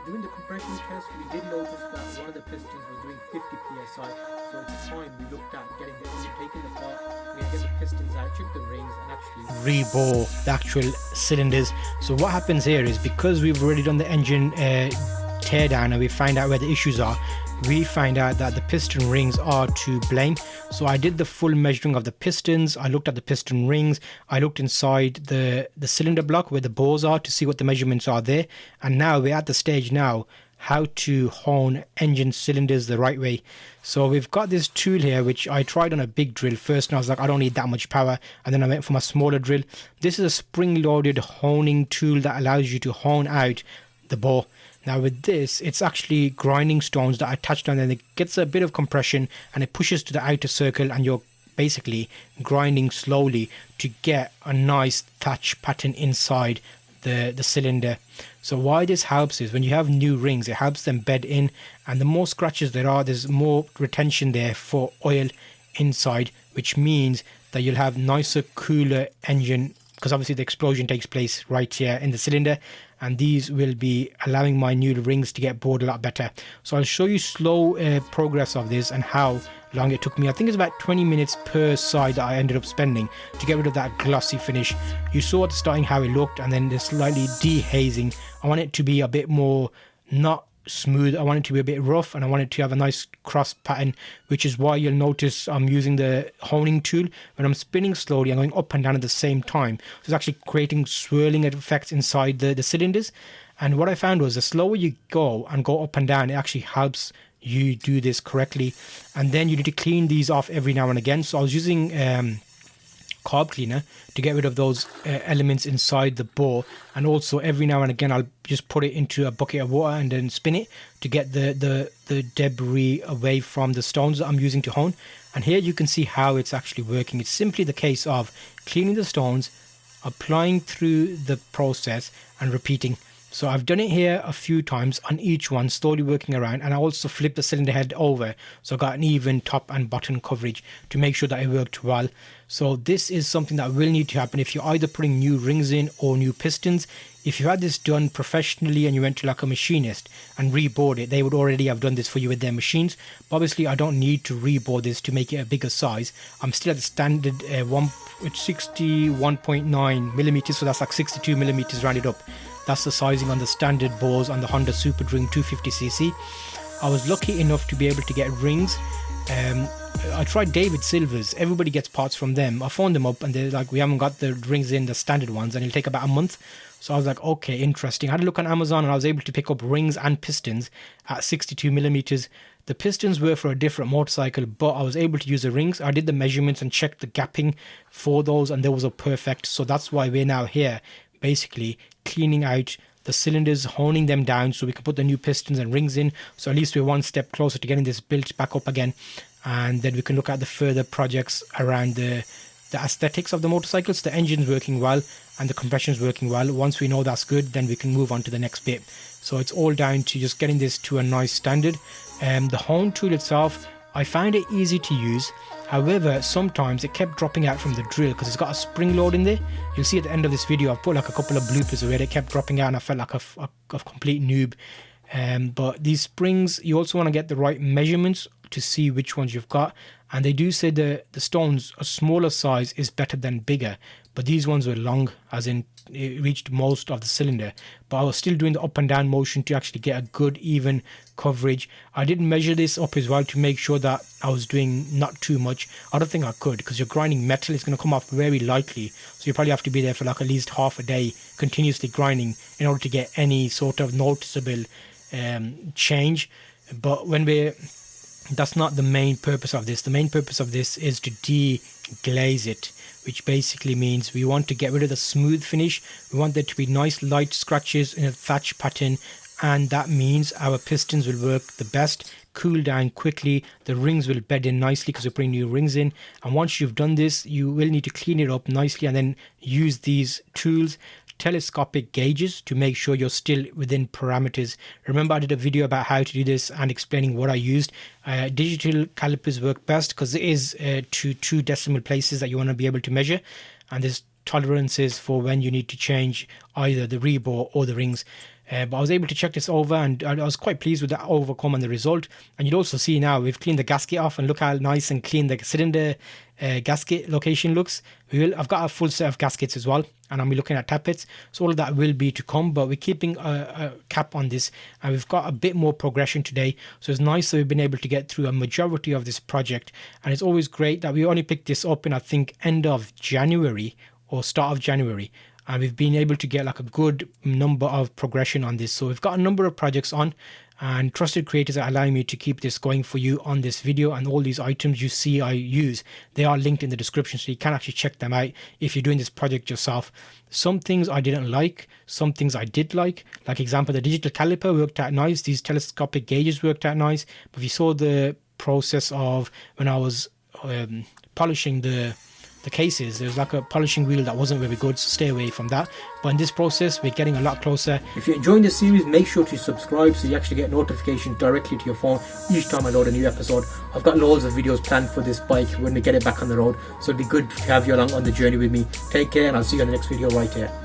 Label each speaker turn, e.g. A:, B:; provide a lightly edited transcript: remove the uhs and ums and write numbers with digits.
A: doing the compression test, we did notice that one of the pistons was doing 50 psi. So at the time, we looked at getting the taking the part, we get the pistons out, check the rings, and actually
B: rebore the actual cylinders. So what happens here is, because we've already done the engine teardown and we find out where the issues are, we find out that the piston rings are to blame. So I did the full measuring of the pistons, I looked at the piston rings, I looked inside the cylinder block where the bores are to see what the measurements are there, and now we're at the stage now how to hone engine cylinders the right way. So we've got this tool here which I tried on a big drill first, and I was like, I don't need that much power, and then I went for my smaller drill. This is a spring-loaded honing tool that allows you to hone out the bore. Now with this, it's actually grinding stones that are attached on, and it gets a bit of compression and it pushes to the outer circle, and you're basically grinding slowly to get a nice thatch pattern inside the cylinder. So why this helps is, when you have new rings, it helps them bed in, and the more scratches there are, there's more retention there for oil inside, which means that you'll have nicer, cooler engine, because obviously the explosion takes place right here in the cylinder, and these will be allowing my new rings to get bored a lot better. So I'll show you slow progress of this and how long it took me. I think it's about 20 minutes per side that I ended up spending to get rid of that glossy finish. You saw at the starting how it looked, and then the slightly dehazing. I want it to be a bit more not smooth, I want it to be a bit rough, and I want it to have a nice cross pattern, which is why you'll notice I'm using the honing tool. When I'm spinning slowly, I'm going up and down at the same time, so it's actually creating swirling effects inside the cylinders. And what I found was, the slower you go and go up and down, it actually helps you do this correctly. And then you need to clean these off every now and again. So I was using carb cleaner to get rid of those elements inside the bore, and also every now and again I'll just put it into a bucket of water and then spin it to get the debris away from the stones that I'm using to hone. And here you can see how it's actually working. It's simply the case of cleaning the stones, applying through the process, and repeating. So I've done it here a few times on each one, slowly working around, and I also flipped the cylinder head over, so I got an even top and bottom coverage to make sure that it worked well. So this is something that will need to happen if you're either putting new rings in or new pistons. If you had this done professionally and you went to like a machinist and rebored it, they would already have done this for you with their machines. But obviously I don't need to rebore this to make it a bigger size. I'm still at the standard 61.9 millimeters, so that's like 62 millimeters rounded up. That's the sizing on the standard bores on the Honda Super Dream 250cc. I was lucky enough to be able to get rings. I tried David Silver's. Everybody gets parts from them. I phoned them up and they're like, we haven't got the rings in, the standard ones, and it'll take about a month. So I was like, okay, interesting. I had a look on Amazon and I was able to pick up rings and pistons at 62 millimeters. The pistons were for a different motorcycle, but I was able to use the rings. I did the measurements and checked the gapping for those, and those are perfect. So that's why we're now here, basically cleaning out the cylinders, honing them down so we can put the new pistons and rings in. So at least we're one step closer to getting this built back up again, and then we can look at the further projects around the aesthetics of the motorcycles. The engine's working well and the compression's working well. Once we know that's good, then we can move on to the next bit. So it's all down to just getting this to a nice standard. The hone tool itself, I found it easy to use. However, sometimes it kept dropping out from the drill because it's got a spring load in there. You'll see at the end of this video, I've put like a couple of bloopers where it kept dropping out and I felt like a complete noob. But these springs, you also want to get the right measurements to see which ones you've got. And they do say the stones, a smaller size is better than bigger. But these ones were long, as in it reached most of the cylinder. But I was still doing the up and down motion to actually get a good even coverage. I did measure this up as well to make sure that I was doing not too much. I don't think I could, because you're grinding metal, it's going to come off very lightly. So you probably have to be there for like at least half a day continuously grinding in order to get any sort of noticeable change. But that's not the main purpose of this. The main purpose of this is to deglaze it, which basically means we want to get rid of the smooth finish. We want there to be nice light scratches in a thatch pattern, and that means our pistons will work the best, cool down quickly, the rings will bed in nicely because we're putting new rings in. And once you've done this, you will need to clean it up nicely and then use these tools, telescopic gauges, to make sure you're still within parameters. Remember, I did a video about how to do this and explaining what I used. Digital calipers work best because it is to 2 decimal places that you want to be able to measure, and there's tolerances for when you need to change either the rebore or the rings. But I was able to check this over, and I was quite pleased with the outcome and the result. And you'll also see now we've cleaned the gasket off, and look how nice and clean the cylinder gasket location looks. I've got a full set of gaskets as well, and I'll be looking at tappets, so all of that will be to come, but we're keeping a cap on this, and we've got a bit more progression today. So it's nice that we've been able to get through a majority of this project, and it's always great that we only picked this up in, I think, end of January or start of January, and we've been able to get like a good number of progression on this. So we've got a number of projects on, and trusted creators are allowing me to keep this going for you on this video, and all these items you see I use, they are linked in the description, so you can actually check them out if you're doing this project yourself. Some things I didn't like, some things I did like example, the digital caliper worked out nice, these telescopic gauges worked out nice, but if you saw the process of when I was polishing the cases, there's like a polishing wheel that wasn't very good, so stay away from that. But in this process, we're getting a lot closer.
A: If you're enjoying this series, make sure to subscribe so you actually get notifications directly to your phone each time I load a new episode. I've got loads of videos planned for this bike when we get it back on the road, so it'd be good to have you along on the journey with me. Take care, and I'll see you in the next video right here.